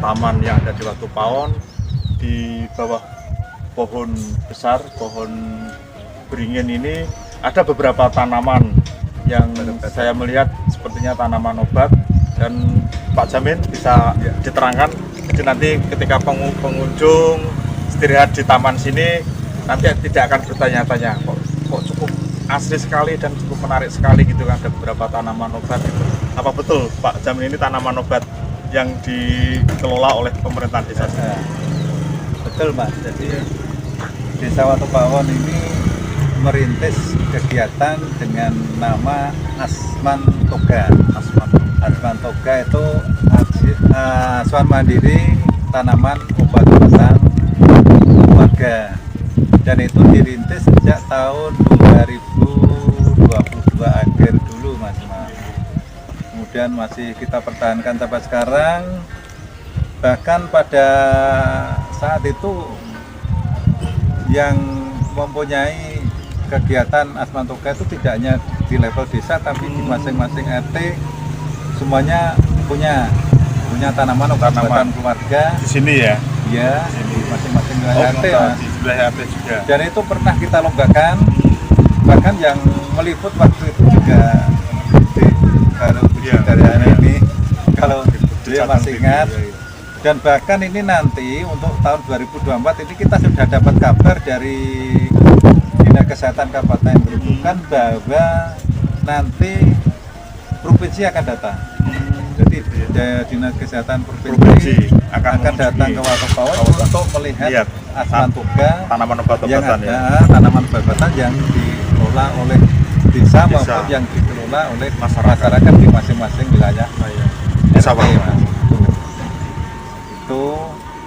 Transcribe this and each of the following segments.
taman yang ada di Watu Pawon. Di bawah pohon besar, pohon beringin ini ada beberapa tanaman yang saya melihat sepertinya tanaman obat, dan Pak Jamin bisa diterangkan. Jadi nanti ketika pengunjung istirahat di taman sini nanti tidak akan bertanya-tanya kok cukup asri sekali dan cukup menarik sekali gitu kan, ada beberapa tanaman obat gitu. Apa betul Pak Jamin ini tanaman obat yang dikelola oleh pemerintah desa? Betul Mas, jadi Desa Watu Pawon ini merintis kegiatan dengan nama Asman Toga. Asman Toga itu asuhan mandiri tanaman obat-obatan warga, dan itu dirintis sejak tahun 2022 akhir dulu Mas. Kemudian masih kita pertahankan sampai sekarang. Bahkan pada saat itu yang mempunyai kegiatan Asman Toga itu tidak hanya di level desa, tapi di masing-masing RT semuanya punya tanaman obat-obatan keluarga di sini ya. Iya, di masing-masing wilayah RT di wilayah RT juga. Dan itu pernah kita lombakan, bahkan yang meliput waktu itu juga kalau dari ini kalau dia masih ingat. Dan bahkan ini nanti untuk tahun 2024 ini kita sudah dapat kabar dari Dinas Kesehatan Kabupaten Grobogan bahwa nanti provinsi akan datang. Jadi Dinas Kesehatan Provinsi akan datang ke Watu Pawon untuk melihat Asman Toga, tanaman obat-obatan ya, tanaman obat-obatan yang dikelola oleh desa maupun yang dikelola oleh masyarakat di masing-masing wilayah desa RT, Mas.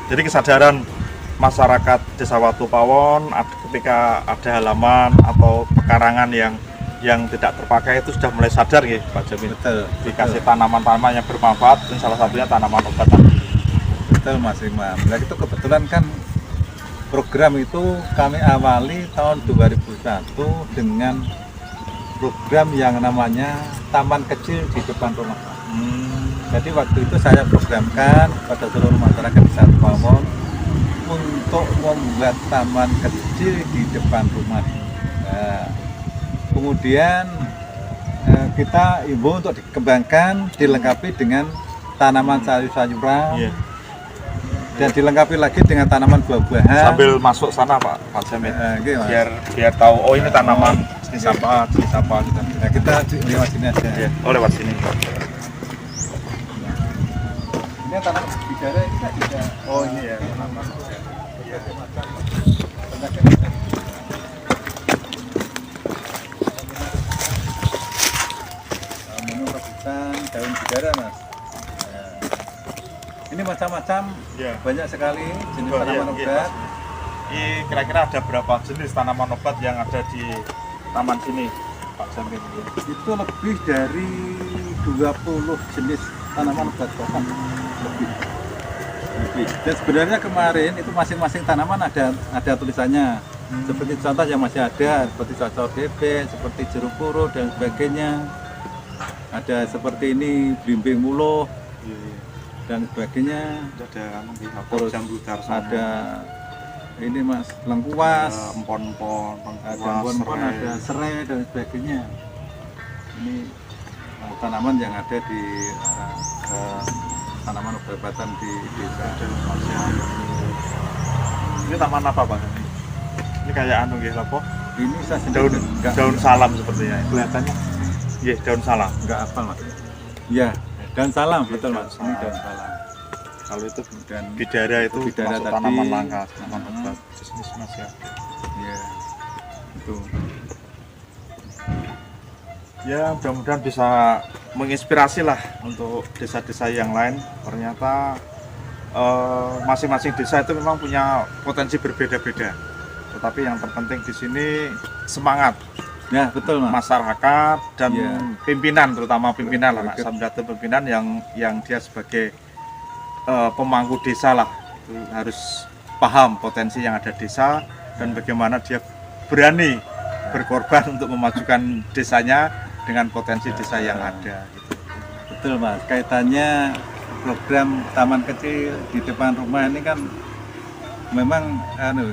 Jadi kesadaran masyarakat Desa Watu Pawon ketika ada halaman atau pekarangan yang tidak terpakai itu sudah mulai sadar ya Pak Jamin. Betul. Dikasih tanaman-tanaman yang bermanfaat, dan salah satunya tanaman obatan. Betul Mas Imam. Nah itu kebetulan kan program itu kami awali tahun 2001 dengan program yang namanya Taman Kecil di Depan Rumah. Jadi waktu itu saya programkan pada seluruh masyarakat Desa Watu Pawon untuk membuat taman kecil di depan rumah. Nah, kemudian kita imbau untuk dikembangkan, dilengkapi dengan tanaman sayur-sayuran, dan dilengkapi lagi dengan tanaman buah-buahan. Sambil masuk sana Pak Jamin, biar tahu oh ini tanaman jenis apa gitu. Nah, kita lewat sini aja. Oh lewat sini. Ini tanaman bidara ini kan juga. Oh ini ya tanaman. Minum rebusan daun bidara Mas. Ini macam-macam, banyak sekali jenis tanaman obat. Ini kira-kira ada berapa jenis tanaman obat yang ada di taman sini Pak Jamin? Itu lebih dari 20 jenis tanaman obat-obatan. Lebih. Dan sebenarnya kemarin itu masing-masing tanaman ada tulisannya. Seperti contoh yang masih ada, seperti cocok bebek, seperti jeruk purut dan sebagainya. Ada seperti ini belimbing muluh dan sebagainya. Terus ada ini Mas lengkuas, empon-empon, ada serai dan sebagainya. Ini tanaman yang ada di tanaman obat-obatan di desa. Ini taman apa Pak? Ini kayak anu gitu apa? Ini saya daun salam sepertinya kelihatannya. Iya, daun salam. Enggak apa Mas. Iya, daun salam betul Mas. Ini daun salam. Kalau itu dan bidara itu bidara masuk tadi, tanaman langka, tanaman obat. Jenis masih ada. Iya. Itu. Ya mudah-mudahan bisa menginspirasi lah untuk desa-desa yang lain. Ternyata masing-masing desa itu memang punya potensi berbeda-beda. Tetapi yang terpenting di sini semangat. Ya betul Mas. Masyarakat dan pimpinan, terutama pimpinan lah, samdata pimpinan yang dia sebagai pemangku desa lah, itu harus paham potensi yang ada desa dan bagaimana dia berani berkorban untuk memajukan desanya dengan potensi desa yang ada gitu. Betul Mas, kaitannya program taman kecil di depan rumah ini kan memang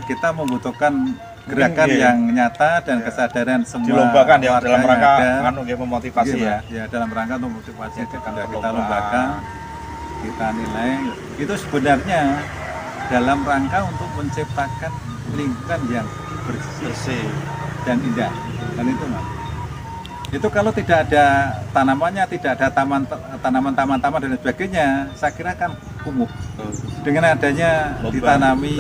kita membutuhkan gerakan Mungkin, yang nyata dan ya, kesadaran semua dilombakan ya warga dalam yang rangka ada. memotivasi ya. Ya dalam rangka untuk motivasi Ya, kita lombakan, kita nilai. Itu sebenarnya dalam rangka untuk menciptakan lingkungan yang bersih dan indah. Dan itu Mas. Itu kalau tidak ada tanamannya, tidak ada tanaman-taman dan sebagainya, saya kira kan kumuh. Dengan adanya Lomba. ditanami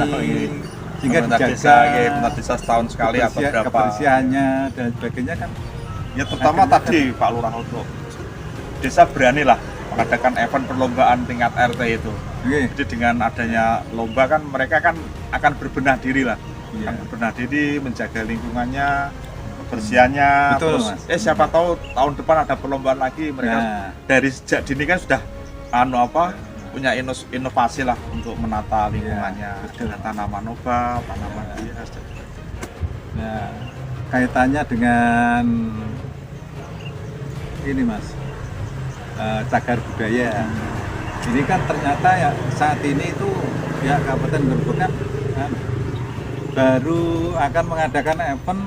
sehingga Pemerintah dijaga desa setahun sekali atau berapa kebersihannya dan sebagainya kan. ya, terutama Akhirnya tadi Pak Lurah untuk desa beranilah mengadakan event perlombaan tingkat RT itu. Jadi dengan adanya lomba kan mereka kan akan berbenah diri lah, Iya. akan berbenah diri, menjaga lingkungannya, kebersihannya. Betul, Terus Mas. siapa tahu tahun depan ada perlombaan lagi, mereka Nah. dari sejak dini kan sudah punya inovasi lah untuk menata lingkungannya, betul. dengan tanaman obat, tanaman hias. Nah, kaitannya dengan ini Mas, cagar budaya. Ini kan ternyata ya saat ini itu pihak Kabupaten Gerobokan kan, baru akan mengadakan event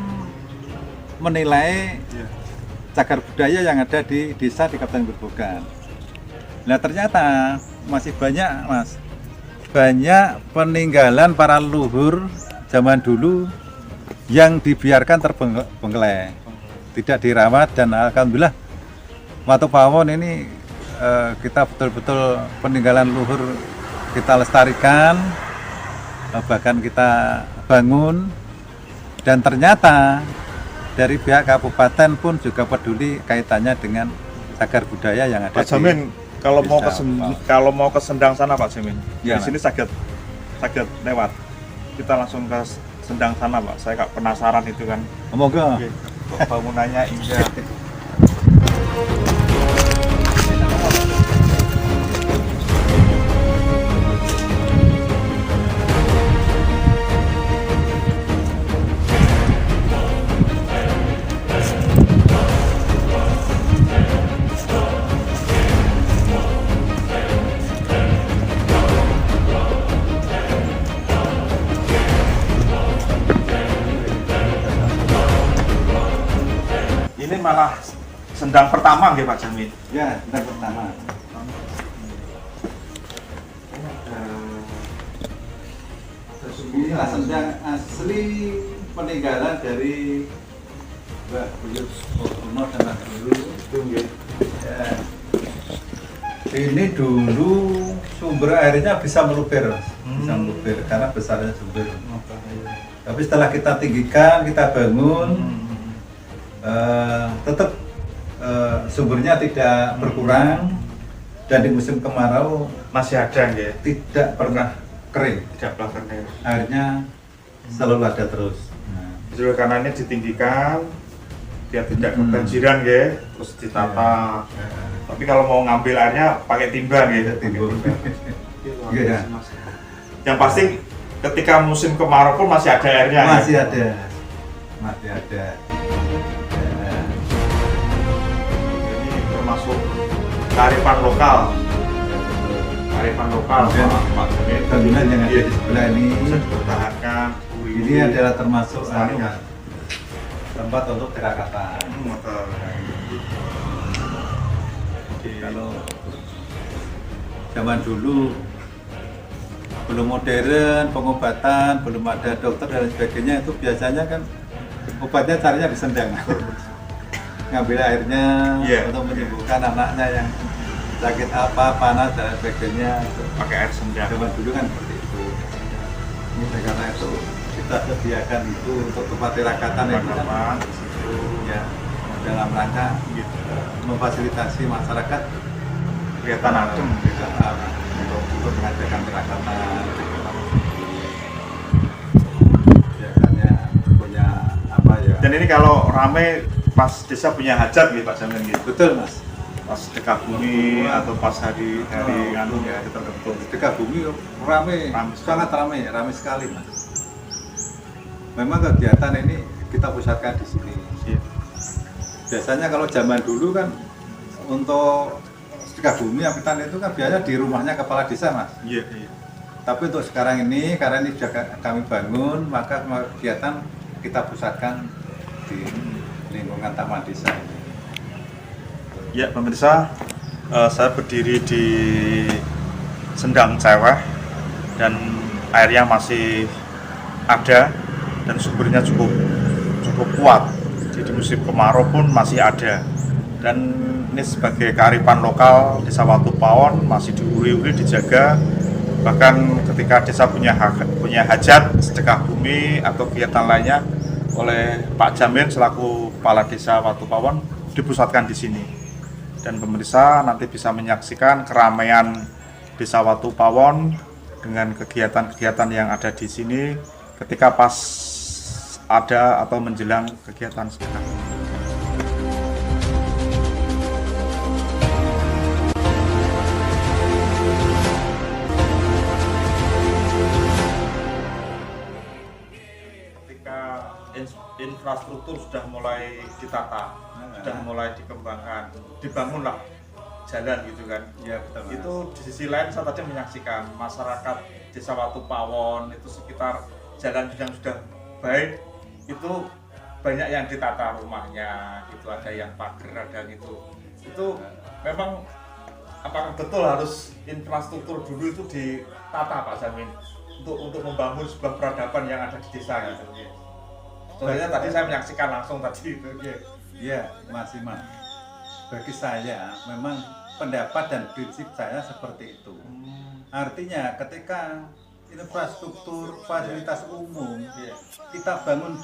menilai Iya. cagar budaya yang ada di desa di Kabupaten Gerobokan. Nah ternyata masih banyak Mas, banyak peninggalan para leluhur zaman dulu yang dibiarkan terbengkelai, tidak dirawat, dan alhamdulillah Watu Pawon ini kita betul-betul peninggalan leluhur kita lestarikan, bahkan kita bangun, dan ternyata dari pihak kabupaten pun juga peduli kaitannya dengan cagar budaya yang ada Pak Jamin, kalau mau ke Desa. kalau mau ke Sendang sana Pak Jamin, Iya, di sini saged lewat. Kita langsung ke Sendang sana Pak. Saya kak penasaran itu kan. Semoga. Oke, kok bangunannya indah. Ini malah Sendang pertama nggih Pak Jamin. Ya, kita pertama. Inilah sendang asli peninggalan dari Mbak Buyut Kuno dan Mbak Guru. Itu nggih. Ya. Ini dulu sumber airnya bisa meluber, bisa meluber karena besarnya sumber. Tapi setelah kita tinggikan, kita bangun, tetap sumbernya tidak berkurang, dan di musim kemarau Masih ada nggih. tidak pernah kering, Tidak pernah kering. airnya selalu ada terus. Jadi karena ini ditinggikan biar tidak kebanjiran nggih, terus ditata. Tapi kalau mau ngambil airnya pakai timba nggih. Timbul. Luar Iya. biasa, Mas. Yang pasti ketika musim kemarau pun masih ada airnya. Masih ya? ada, masih ada. Ya. Ini termasuk kearifan lokal. Kearifan lokal. Kemudian Pak Jamin. bangunan yang ada di sebelah ini, Bisa dipertahankan. ini adalah termasuk Lestarikan. tempat untuk tirakatan. Betul. Kalau zaman dulu belum modern, pengobatan, belum ada dokter dan sebagainya, itu biasanya kan obatnya caranya di sendang. Ngambil airnya Iya. untuk menyembuhkan anaknya yang sakit apa, panas dan sebagainya. Pakai air sendang. Zaman dulu kan seperti itu. Ini karena itu kita sediakan itu untuk tempat tirakatan itu kan, Teman-teman. ya dalam rangka memfasilitasi masyarakat Kelihatan adem. untuk mengadakan tirakatan. Biasanya punya apa ya? Dan ini kalau rame pas desa punya hajat gitu Pak Jamin gitu. Betul Mas. Pas dekat bumi atau pas hari nganu ya itu tertentu. Dekat bumi rame, Rame. sangat rame sekali Mas. Memang kegiatan ini kita pusatkan di sini. Iya. Biasanya kalau zaman dulu kan untuk Sukabumi Apitan itu kan biasanya di rumahnya kepala desa, Mas. Iya, iya. Tapi untuk sekarang ini, karena ini sudah kami bangun, maka semua kegiatan kita pusatkan di lingkungan Taman Desa ini. Ya, pemirsa, saya berdiri di Sendang Ceweh dan airnya masih ada dan sumbernya cukup kuat. Jadi musim kemarau pun masih ada. Dan ini sebagai kearifan lokal Desa Watu Pawon masih diuri-uri, dijaga. Bahkan ketika desa punya hajat sedekah bumi atau kegiatan lainnya oleh Pak Jamin selaku Kepala Desa Watu Pawon dipusatkan di sini. Dan pemirsa nanti bisa menyaksikan keramaian Desa Watu Pawon dengan kegiatan-kegiatan yang ada di sini ketika pas ada atau menjelang kegiatan sedekah. Infrastruktur sudah mulai ditata, sudah mulai dikembangkan, dibangunlah jalan gitu kan. Ya, betul. Itu di sisi lain saya tadi menyaksikan masyarakat Desa Watu Pawon itu sekitar jalan yang sudah baik itu banyak yang ditata rumahnya, gitu ada yang pagar, ada gitu. Itu memang apakah betul harus infrastruktur dulu itu ditata Pak Jamin untuk membangun sebuah peradaban yang ada di desa gitu. Soalnya tadi saya menyaksikan langsung tadi itu. Iya, Mas Iman. Bagi saya memang pendapat dan prinsip saya seperti itu. Artinya ketika infrastruktur fasilitas umum kita bangun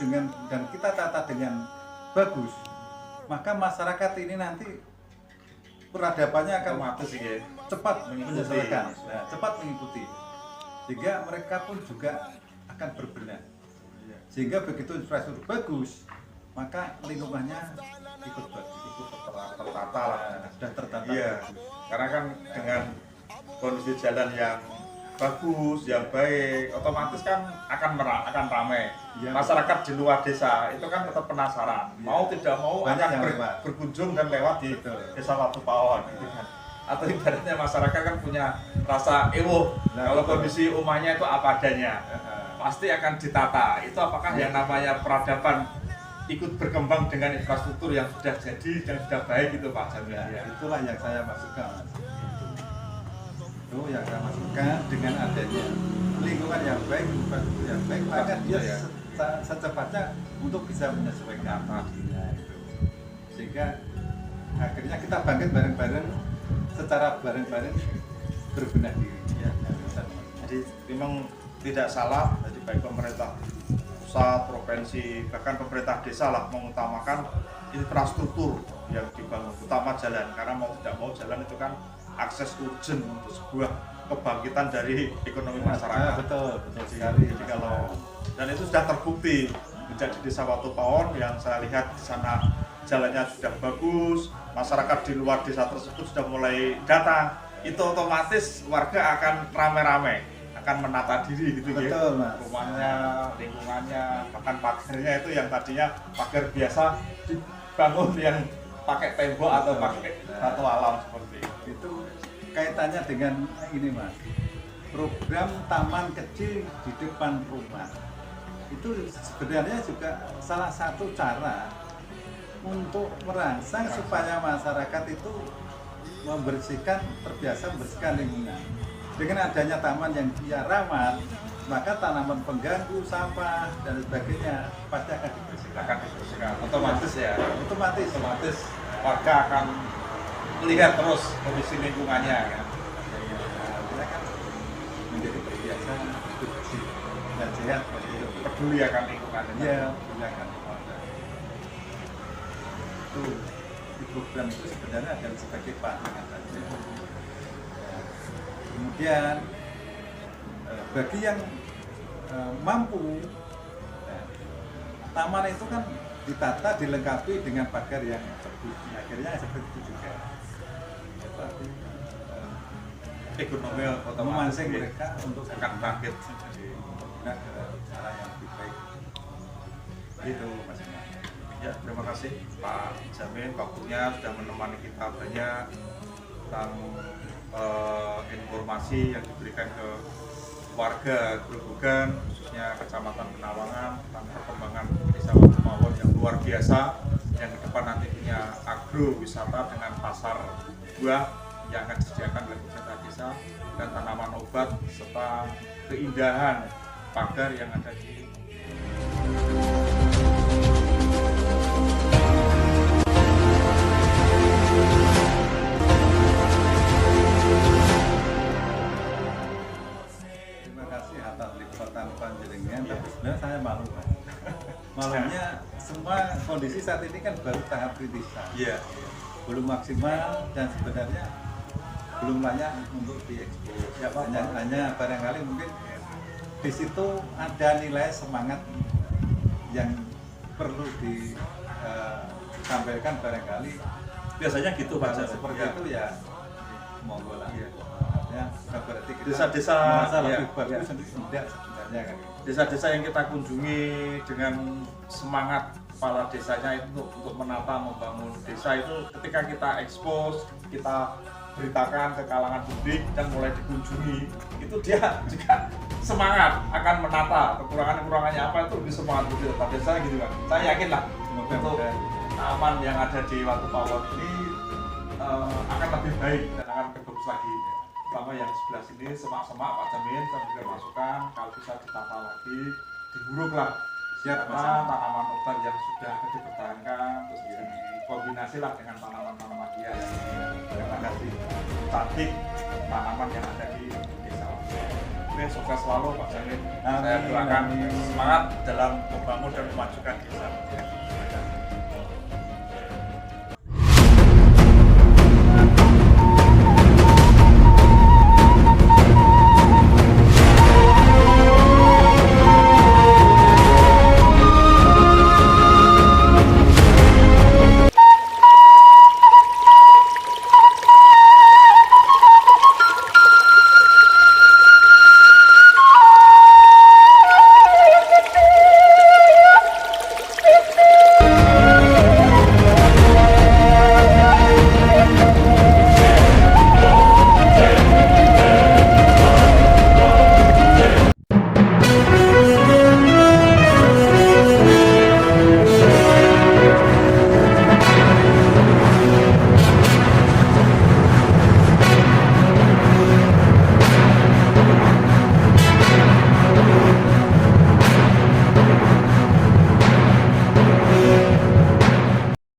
dan kita tata dengan bagus, maka masyarakat ini nanti peradabannya akan cepat menyesuaikan, cepat mengikuti, sehingga mereka pun juga akan berbenah. Sehingga begitu infrastruktur bagus, maka lingkungannya ikut bagus, ikut tertata lah, sudah tertata. Iya, karena kan dengan kondisi jalan yang bagus, yang baik, otomatis kan akan ramai. Ya. Masyarakat di luar desa itu kan tetap penasaran, mau tidak mau banyak akan berkunjung dan lewat di Desa Watu Pawon, gitu kan. Atau ibaratnya masyarakat kan punya rasa kalau kondisi rumahnya itu apa adanya. Pasti akan ditata. Itu apakah yang namanya peradaban ikut berkembang dengan infrastruktur yang sudah jadi dan sudah baik itu Pak Jamil? Ya, itulah yang saya maksudkan. Itu yang saya maksudkan dengan adanya lingkungan yang baik, infrastruktur yang baik, maka dia secepatnya untuk bisa menyesuaikan dirinya itu. Sehingga akhirnya kita bangkit bareng-bareng, secara bareng-bareng berbenah diri. Ya. Jadi memang tidak salah, jadi baik pemerintah pusat, provinsi, bahkan pemerintah desa lah mengutamakan infrastruktur yang dibangun, utama jalan, karena mau tidak mau jalan itu kan akses urgent untuk sebuah kebangkitan dari ekonomi masyarakat. Betul sekali. Jadi kalau dan itu sudah terbukti menjadi Desa Watu Pawon yang saya lihat di sana jalannya sudah bagus, masyarakat di luar desa tersebut sudah mulai datang, itu otomatis warga akan rame-rame akan menata diri gitu. Betul, Mas. Rumahnya, lingkungannya, bahkan pagarnya itu yang tadinya pagar biasa dibangun yang pakai tembok atau pakai batu alam seperti itu. Itu kaitannya dengan ini Mas, program taman kecil di depan rumah itu sebenarnya juga salah satu cara untuk merangsang supaya masyarakat itu terbiasa membersihkan lingkungan. Dengan adanya taman yang dia ramah, maka tanaman pengganggu, sampah dan sebagainya pasti akan dibersihkan. Otomatis ya. Otomatis warga akan melihat terus kondisi lingkungannya kan. Kita kan menjadi terbiasa hidup bersih dan sehat, peduli akan lingkungan. Iya, peduli akan lingkungan. Itu di program itu sebenarnya adalah sebagai pandangan saja. Kemudian bagi yang mampu, taman itu kan ditata, dilengkapi dengan pagar yang bagus. Akhirnya seperti itu juga. Tapi ekonomi memancing mereka untuk akan bangkit berguna ke cara yang lebih baik. Itu Mas. Ya, terima kasih Pak Jamin, waktunya sudah menemani kita banyak tentang informasi yang diberikan ke warga Grobogan, khususnya Kecamatan Penawangan, tentang perkembangan desa Watu Pawon yang luar biasa, yang ke depan nanti punya agrowisata dengan pasar buah yang akan disediakan oleh pemerintah desa, dan tanaman obat serta keindahan pagar yang ada di Panjenengan, tapi sebenarnya saya malu, Mas. Malunya semua kondisi saat ini kan baru tahap kritisan, belum maksimal dan sebenarnya belum layak untuk diekspos. Hanya barangkali mungkin di situ ada nilai semangat yang perlu disampaikan barangkali. Biasanya gitu Pak. Seperti itu ya, monggo lah. Ya, berarti kita Desa-desa merasa lebih bagus tidak sebenarnya kan. Desa-desa yang kita kunjungi dengan semangat kepala desanya itu untuk menata, membangun desa itu, ketika kita ekspos, kita beritakan ke kalangan publik dan mulai dikunjungi, itu dia juga semangat akan menata kekurangan-kekurangannya apa, itu lebih semangat di tetap desa gitu kan. Saya yakin lah untuk taman yang ada di Watu Pawon ini akan lebih baik dan akan lebih bagus lagi. Pertama yang sebelah sini semak-semak Pak Jamin, saya juga masukkan kalau bisa ditata lagi, diburuklah tanaman obat yang sudah dipertahankan, terus dikombinasi lah dengan tanaman-tanaman dia yang kasih cantik tanaman yang ada di desa. Oke, sukses selalu Pak Jamin. Saya doakan semangat dalam membangun dan memajukan desa.